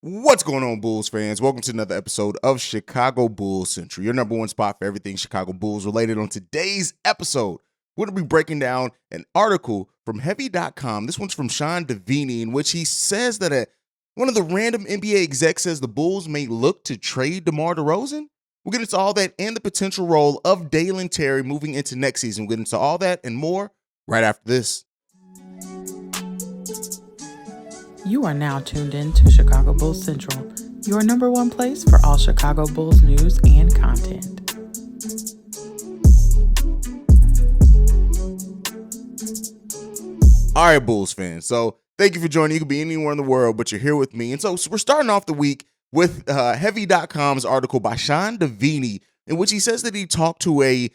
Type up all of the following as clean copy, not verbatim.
What's going on, Bulls fans? Welcome to another episode of Chicago Bulls Central, your number one spot for everything Chicago Bulls related. On today's episode, we're going to be breaking down an article from Heavy.com. This one's from Sean Devey, in which he says that one of the random NBA execs says the Bulls may look to trade DeMar DeRozan. We'll get into all that and the potential role of Dalen Terry moving into next season. We'll get into all that and more right after this. You are now tuned in to Chicago Bulls Central, your number one place for all Chicago Bulls news and content. All right, Bulls fans. So thank you for joining. You could be anywhere in the world, but you're here with me. And so we're starting off the week with Heavy.com's article by Sean Devey, in which he says that he talked to a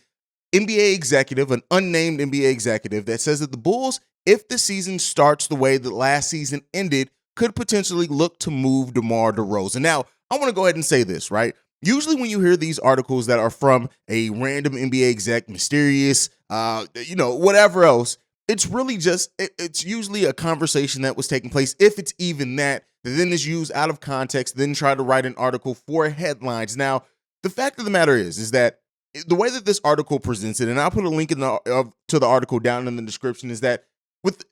NBA executive, an unnamed NBA executive, that says that the Bulls, if the season starts the way that last season ended, could potentially look to move DeMar DeRozan. Now, I want to go ahead and say this, right? Usually when you hear these articles that are from a random NBA exec, mysterious, whatever else, it's really just, it's usually a conversation that was taking place, if it's even that then is used out of context, then try to write an article for headlines. Now, the fact of the matter is that the way that this article presents it, and I'll put a link to the article down in the description, is that with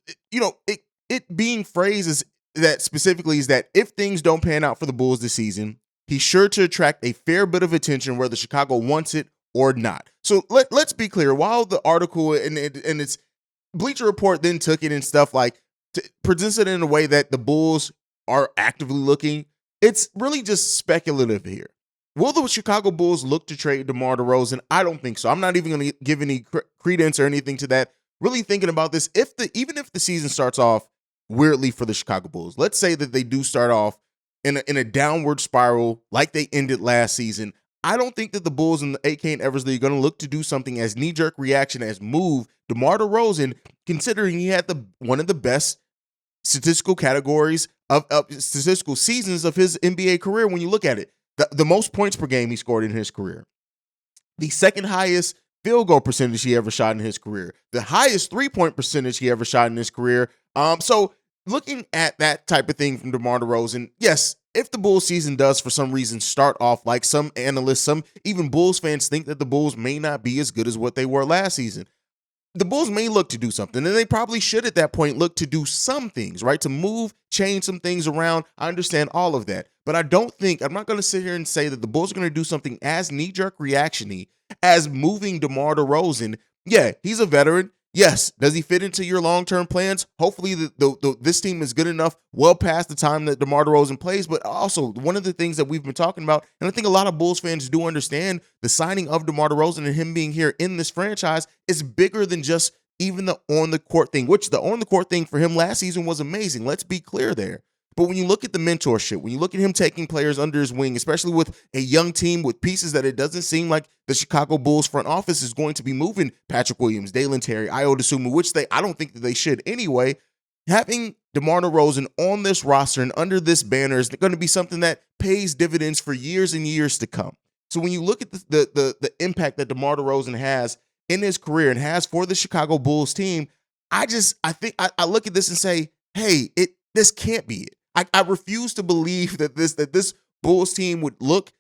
it being phrased as that specifically is that if things don't pan out for the Bulls this season, he's sure to attract a fair bit of attention whether Chicago wants it or not. So let's be clear. While the article and its Bleacher Report then took it and stuff like presents it in a way that the Bulls are actively looking, it's really just speculative here. Will the Chicago Bulls look to trade DeMar DeRozan? I don't think so. I'm not even going to give any credence or anything to that. Really thinking about this, even if the season starts off weirdly for the Chicago Bulls, let's say that they do start off in a downward spiral like they ended last season, I don't think that the Bulls and the AK and Eversley are going to look to do something as knee-jerk reaction as move DeMar DeRozan, considering he had one of the best statistical categories of statistical seasons of his NBA career when you look at it. The most points per game he scored in his career. The second highest field goal percentage he ever shot in his career. The highest three-point percentage he ever shot in his career. So looking at that type of thing from DeMar DeRozan, yes, if the Bulls season does for some reason start off like some analysts, some even Bulls fans think that the Bulls may not be as good as what they were last season, the Bulls may look to do something, and they probably should at that point look to do some things, right? To move, change some things around. I understand all of that. But I'm not going to sit here and say that the Bulls are going to do something as knee-jerk reaction-y as moving DeMar DeRozan. Yeah, he's a veteran. Yes, does he fit into your long-term plans? Hopefully this team is good enough well past the time that DeMar DeRozan plays. But also, one of the things that we've been talking about, and I think a lot of Bulls fans do understand, the signing of DeMar DeRozan and him being here in this franchise is bigger than just even the on-the-court thing, which the on-the-court thing for him last season was amazing. Let's be clear there. But when you look at the mentorship, when you look at him taking players under his wing, especially with a young team with pieces that it doesn't seem like the Chicago Bulls front office is going to be moving Patrick Williams, Dalen Terry, Ayo Dosunmu, which I don't think that they should anyway. Having DeMar DeRozan on this roster and under this banner is going to be something that pays dividends for years and years to come. So when you look at the impact that DeMar DeRozan has in his career and has for the Chicago Bulls team, I look at this and say, hey, this can't be it. I refuse to believe that this Bulls team would look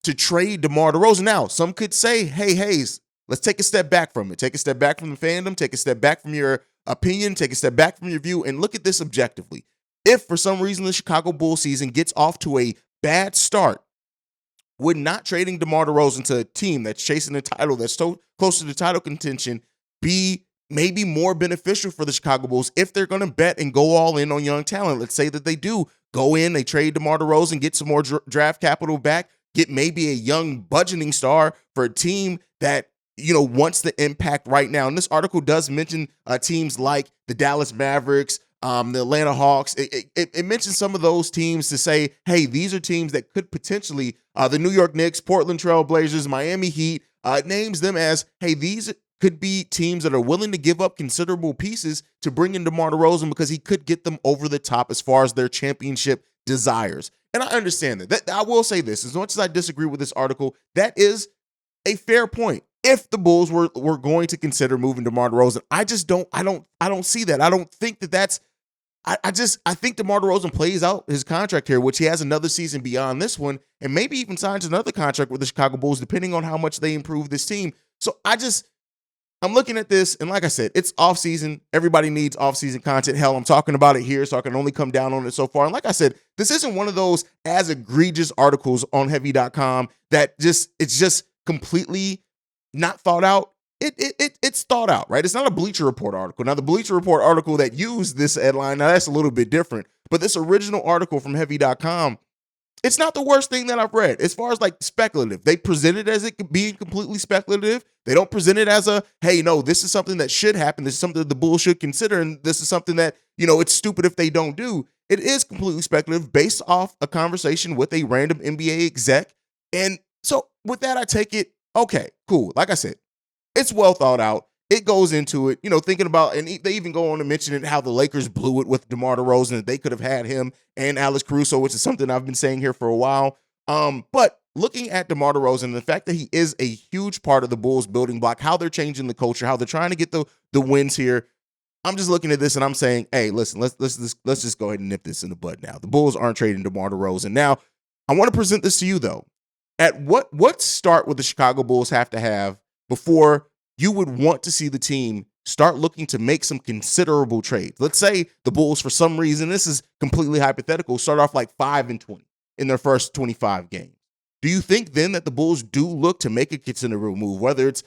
to trade DeMar DeRozan. Now, some could say, hey, Haize, let's take a step back from it. Take a step back from the fandom. Take a step back from your opinion. Take a step back from your view and look at this objectively. If for some reason the Chicago Bulls season gets off to a bad start, would not trading DeMar DeRozan to a team that's chasing the title, that's so close to the title contention, be maybe more beneficial for the Chicago Bulls if they're going to bet and go all in on young talent? Let's say that they do go in, they trade DeMar DeRozan, get some more draft capital back, get maybe a young budgeting star for a team that, wants the impact right now. And this article does mention teams like the Dallas Mavericks, the Atlanta Hawks. It mentions some of those teams to say, hey, these are teams that could potentially, the New York Knicks, Portland Trail Blazers, Miami Heat, names them as, hey, these could be teams that are willing to give up considerable pieces to bring in DeMar DeRozan because he could get them over the top as far as their championship desires. And I understand that. I will say this, as much as I disagree with this article, that is a fair point. If the Bulls were going to consider moving DeMar DeRozan, I don't see that. I don't think that that's I think DeMar DeRozan plays out his contract here, which he has another season beyond this one, and maybe even signs another contract with the Chicago Bulls, depending on how much they improve this team. So I'm looking at this, and like I said, it's offseason. Everybody needs offseason content. Hell, I'm talking about it here, so I can only come down on it so far. And like I said, this isn't one of those as egregious articles on heavy.com that it's just completely not thought out. It's thought out, right? It's not a Bleacher Report article. Now, the Bleacher Report article that used this headline, now that's a little bit different. But this original article from heavy.com, it's not the worst thing that I've read as far as like speculative. They present it as it being completely speculative. They don't present it as hey, no, this is something that should happen. This is something that the Bulls should consider. And this is something that, it's stupid if they don't do. It is completely speculative based off a conversation with a random NBA exec. And so with that, I take it, okay, cool. Like I said, it's well thought out. It goes into it, thinking about, and they even go on to mention it, how the Lakers blew it with DeMar DeRozan, that they could have had him and Alex Caruso, which is something I've been saying here for a while. But looking at DeMar DeRozan, the fact that he is a huge part of the Bulls building block, how they're changing the culture, how they're trying to get the wins here, I'm just looking at this and I'm saying, hey, listen, let's just go ahead and nip this in the bud now. The Bulls aren't trading DeMar DeRozan. Now, I want to present this to you, though. At what start would the Chicago Bulls have to have before you would want to see the team start looking to make some considerable trades? Let's say the Bulls, for some reason, this is completely hypothetical, start off like 5-20 in their first 25 games. Do you think then that the Bulls do look to make a considerable move? Whether it's,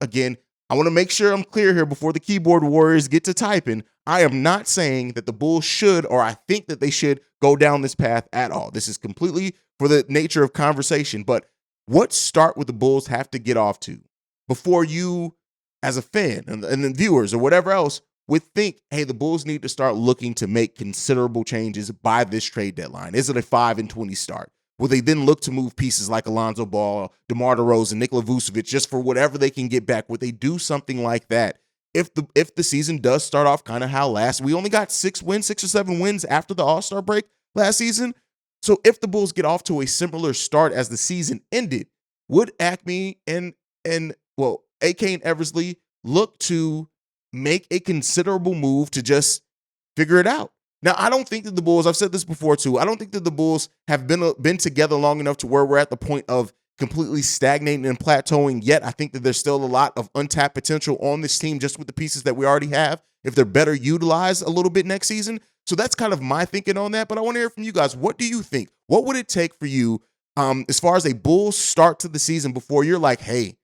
again, I want to make sure I'm clear here before the keyboard warriors get to typing. I am not saying that the Bulls should, or I think that they should go down this path at all. This is completely for the nature of conversation. But what start would the Bulls have to get off to before you, as a fan and the viewers or whatever else, would think, hey, the Bulls need to start looking to make considerable changes by this trade deadline? Is it a 5-20 start? Will they then look to move pieces like Alonzo Ball, DeMar DeRozan, Nikola Vucevic, just for whatever they can get back? Would they do something like that? If the season does start off kind of how we only got 6 or 7 wins after the All-Star break last season. So if the Bulls get off to a similar start as the season ended, would Acme and AK and Eversley look to make a considerable move to just figure it out? Now, I don't think that the Bulls, I've said this before too, I don't think that the Bulls have been together long enough to where we're at the point of completely stagnating and plateauing yet. I think that there's still a lot of untapped potential on this team just with the pieces that we already have, if they're better utilized a little bit next season. So that's kind of my thinking on that. But I want to hear from you guys. What do you think? What would it take for you as far as a Bulls start to the season before you're like, hey,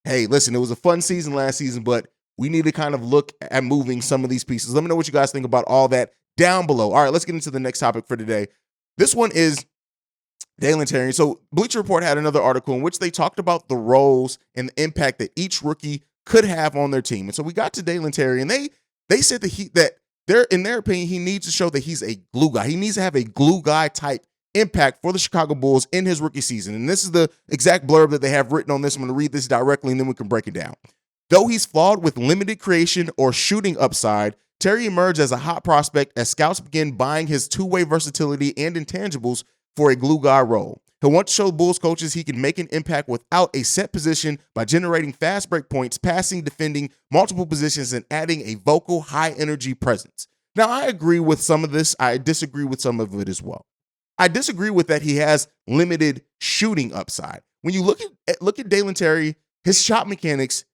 listen, it was a fun season last season, but we need to kind of look at moving some of these pieces. Let me know what you guys think about all that down below. All right, let's get into the next topic for today. This one is Dalen Terry. So Bleacher Report had another article in which they talked about the roles and the impact that each rookie could have on their team. And so we got to Dalen Terry, and they said that in their opinion, he needs to show that he's a glue guy. He needs to have a glue guy type impact for the Chicago Bulls in his rookie season. And this is the exact blurb that they have written on this. I'm going to read this directly, and then we can break it down. Though he's flawed with limited creation or shooting upside, Terry emerged as a hot prospect as scouts begin buying his two-way versatility and intangibles for a glue guy role. He'll want to show Bulls coaches he can make an impact without a set position by generating fast break points, passing, defending multiple positions, and adding a vocal, high-energy presence. Now, I agree with some of this. I disagree with some of it as well. I disagree with that he has limited shooting upside. When you look at Dalen Terry, his shot mechanics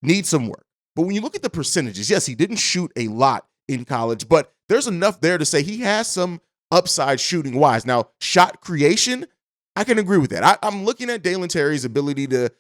need some work. But when you look at the percentages, yes, he didn't shoot a lot in college, but there's enough there to say he has some upside shooting wise. Now, shot creation, I can agree with that. I'm looking at Dalen Terry's ability to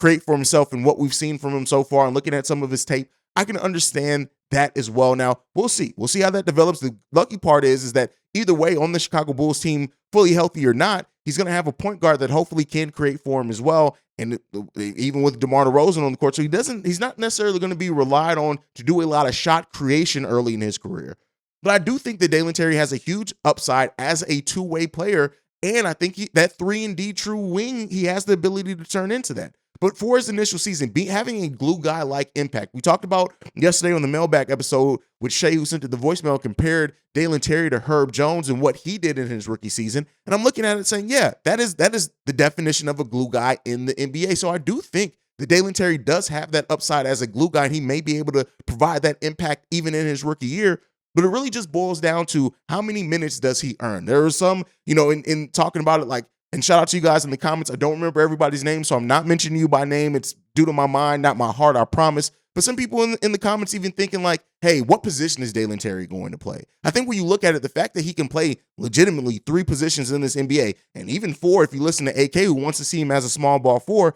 create for himself and what we've seen from him so far, and looking at some of his tape, I can understand that as well. Now, we'll see. We'll see how that develops. The lucky part is that either way, on the Chicago Bulls team, fully healthy or not, he's going to have a point guard that hopefully can create for him as well. And even with DeMar DeRozan on the court, so he's not necessarily going to be relied on to do a lot of shot creation early in his career. But I do think that Dalen Terry has a huge upside as a two-way player, and I think that 3-and-D true wing, he has the ability to turn into that. But for his initial season, having a glue guy-like impact, we talked about yesterday on the mailbag episode with Shay, who sent it the voicemail, compared Dalen Terry to Herb Jones and what he did in his rookie season. And I'm looking at it saying, yeah, that is the definition of a glue guy in the NBA. So I do think that Dalen Terry does have that upside as a glue guy, and he may be able to provide that impact even in his rookie year. but it really just boils down to how many minutes does he earn. There are some, in talking about it, like, and shout out to you guys in the comments. I don't remember everybody's name, so I'm not mentioning you by name. It's due to my mind, not my heart, I promise. But some people in the comments even thinking like, hey, what position is Dalen Terry going to play? I think when you look at it, the fact that he can play legitimately 3 positions in this NBA, and even 4 if you listen to AK, who wants to see him as a small ball 4,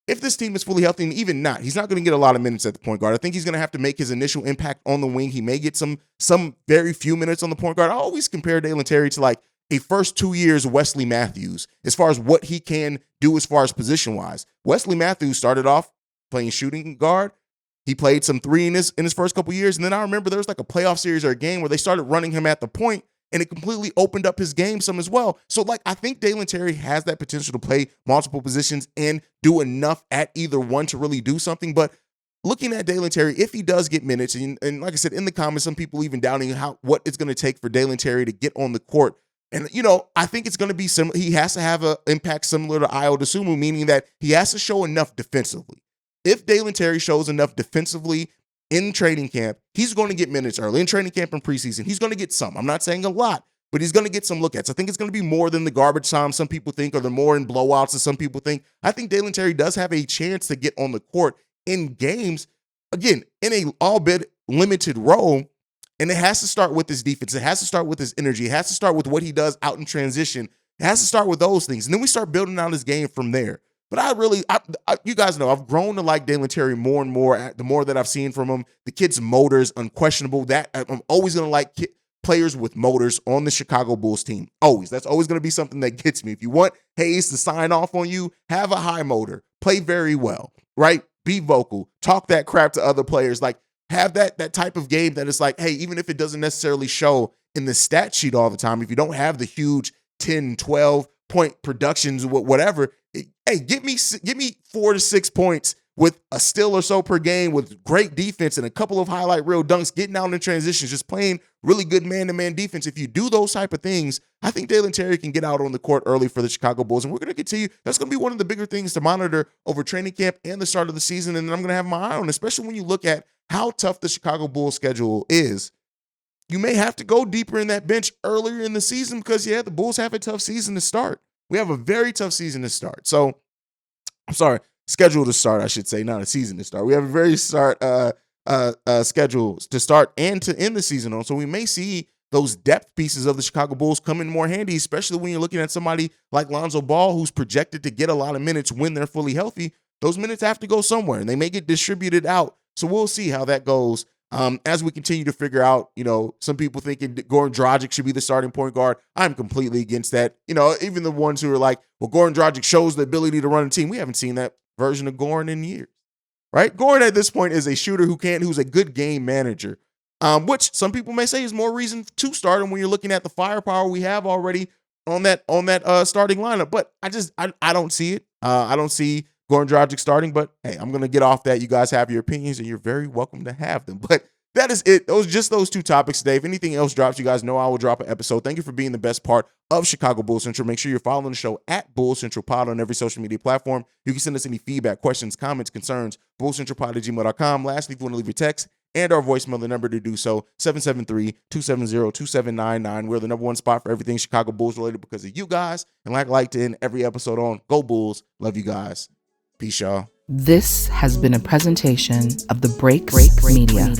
if this team is fully healthy, and even not, he's not going to get a lot of minutes at the point guard. I think he's going to have to make his initial impact on the wing. He may get some very few minutes on the point guard. I always compare Dalen Terry to like a first 2 years of Wesley Matthews as far as what he can do as far as position-wise. Wesley Matthews started off playing shooting guard. He played some 3 in his first couple years, and then I remember there was like a playoff series or a game where they started running him at the point, and it completely opened up his game some as well. So, like, I think Dalen Terry has that potential to play multiple positions and do enough at either one to really do something. But looking at Dalen Terry, if he does get minutes, and like I said, in the comments, some people even doubting what it's going to take for Dalen Terry to get on the court. And, I think it's going to be similar. He has to have an impact similar to Ayo Dosunmu, meaning that he has to show enough defensively. If Dalen Terry shows enough defensively in training camp, he's going to get minutes early. In training camp and preseason, he's going to get some. I'm not saying a lot, but he's going to get some look-ats. I think it's going to be more than the garbage time some people think, or the more in blowouts as some people think. I think Dalen Terry does have a chance to get on the court in games, again, in a all-bit limited role, and it has to start with his defense. It has to start with his energy. It has to start with what he does out in transition. It has to start with those things, and then we start building out his game from there. But you guys know, I've grown to like Dalen Terry more and more the more that I've seen from him. The kid's motor is unquestionable. That I'm always going to like players with motors on the Chicago Bulls team. Always. That's always going to be something that gets me. If you want Haize to sign off on you, have a high motor. Play very well, right? Be vocal. Talk that crap to other players. Like, have that type of game that is like, hey, even if it doesn't necessarily show in the stat sheet all the time, if you don't have the huge 10, 12 point productions, whatever, hey, give me 4 to 6 points with a steal or so per game with great defense and a couple of highlight reel dunks, getting out in transitions, just playing really good man-to-man defense. If you do those type of things, I think Dalen Terry can get out on the court early for the Chicago Bulls, and we're going to continue. That's going to be one of the bigger things to monitor over training camp and the start of the season, and I'm going to have my eye on, especially when you look at how tough the Chicago Bulls schedule is. You may have to go deeper in that bench earlier in the season because, the Bulls have a tough season to start. We have a very tough season to start. So, I'm sorry, schedule to start, I should say, not a season to start. We have a very schedule to start and to end the season on. So we may see those depth pieces of the Chicago Bulls come in more handy, especially when you're looking at somebody like Lonzo Ball, who's projected to get a lot of minutes when they're fully healthy. Those minutes have to go somewhere, and they may get distributed out. So we'll see how that goes. As we continue to figure out, some people thinking Goran Dragic should be the starting point guard. I'm completely against that. Even the ones who are like, well, Goran Dragic shows the ability to run a team. We haven't seen that version of Goran in years, right? Goran at this point is a shooter who's a good game manager, which some people may say is more reason to start him when you're looking at the firepower we have already on that starting lineup. But I don't see it. I don't see Goran Dragic starting, but hey, I'm going to get off that. You guys have your opinions, and you're very welcome to have them. But that is it. Those 2 topics today. If anything else drops, you guys know I will drop an episode. Thank you for being the best part of Chicago Bulls Central. Make sure you're following the show at Bulls Central Pod on every social media platform. You can send us any feedback, questions, comments, concerns, bullcentralpod@gmail.com. Lastly, if you want to leave your text and our voicemail, the number to do so, 773-270-2799. We're the number 1 spot for everything Chicago Bulls related because of you guys. And like I like to end every episode on, go Bulls. Love you guys. Peace, y'all. This has been a presentation of the Break Media.